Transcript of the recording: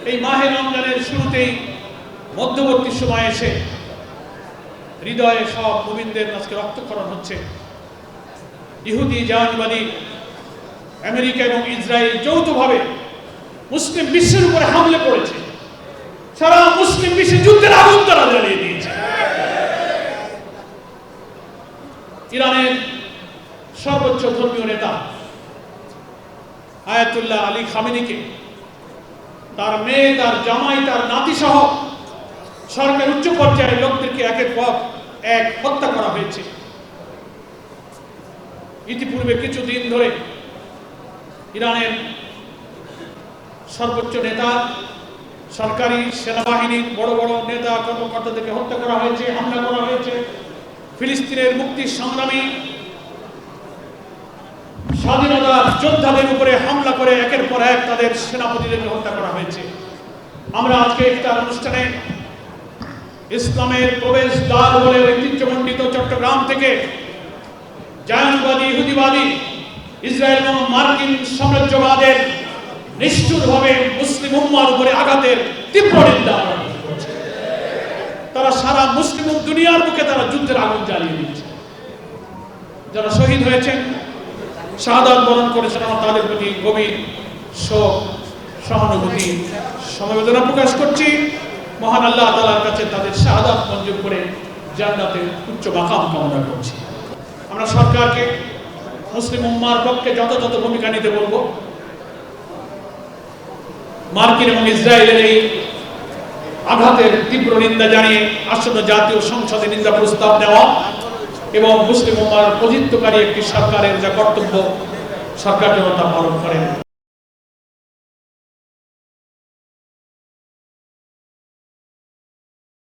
এই মাহে রমজানের শুরুতেই মধ্যবর্তী সময় এসে হৃদয়ে সব মুমিনদের আজকে রক্তক্ষরণ হচ্ছে। ইহুদি জাহানবাদী আমেরিকা এবং ইসরায়েল যৌথভাবে মুসলিম বিশ্বের উপরে হামলে পড়েছে। সারা মুসলিম বিশ্বে যুদ্ধের আগুন তারা জ্বালিয়ে দিয়েছে। ইরানের সর্বোচ্চ ধর্মীয় নেতা আয়াতুল্লাহ আলী খামেনিকে তার মেয়ে, তার জামাই, তার নাতি সহ সরকার উচ্চ পর্যায়ের লোকদেরকে একের পর এক হত্যা করা হয়েছে। ইতিপূর্বে কিছুদিন ধরে ইরানের সর্বোচ্চ নেতা, সরকারি সেনাবাহিনীর বড় বড় নেতা কর্মকর্তাদেরকে হত্যা করা হয়েছে, হামলা করা হয়েছে। ফিলিস্তিনের মুক্তির সংগ্রামী স্বাধীনতার যোদ্ধাদের উপরে হামলা করে একের পর এক তাদের সেনাপতিদেরকে হত্যা করা হয়েছে। আমরা আজকে একটা অনুষ্ঠানে ইসলামের প্রবেশ দ্বার বলে ঐতিহ্যমণ্ডিত চট্টগ্রাম থেকে জায়নবাদী, ইহুদিবাদী, ইসরায়েল এবং মার্কিন সাম্রাজ্যবাদের নিষ্ঠুরভাবে মুসলিম উম্মার উপরে আঘাতের তীব্র নিন্দা করছে। তারা সারা মুসলিম দুনিয়ার বুকে তারা যুদ্ধের আগুন জ্বালিয়ে দিচ্ছে। যারা শহীদ হয়েছেন, শাহাদাত বরণ করেছেন, আমরা তাদের প্রতি গভীর শোক, সহানুভূতি, সমবেদনা প্রকাশ করছি। মহান আল্লাহ তাআলার কাছে তাদের শাহাদাত মঞ্জুর করে জান্নাতের উচ্চ মাকাম কামনা করছি। আমরা সরকারকে মুসলিম উম্মার পক্ষে যথাযথ ভূমিকা নিতে বলবো। মার্কিন এবং ইসরায়েলের এই আঘাতের তীব্র নিন্দা জানিয়ে আসন্ন জাতীয় সংসদে নিন্দা প্রস্তাব নেওয়া এবং মুসলিম উম্মার প্রতিনিধিত্বকারী একটি সরকারের যা কর্তব্য সরকার যেন তা পালন করেন।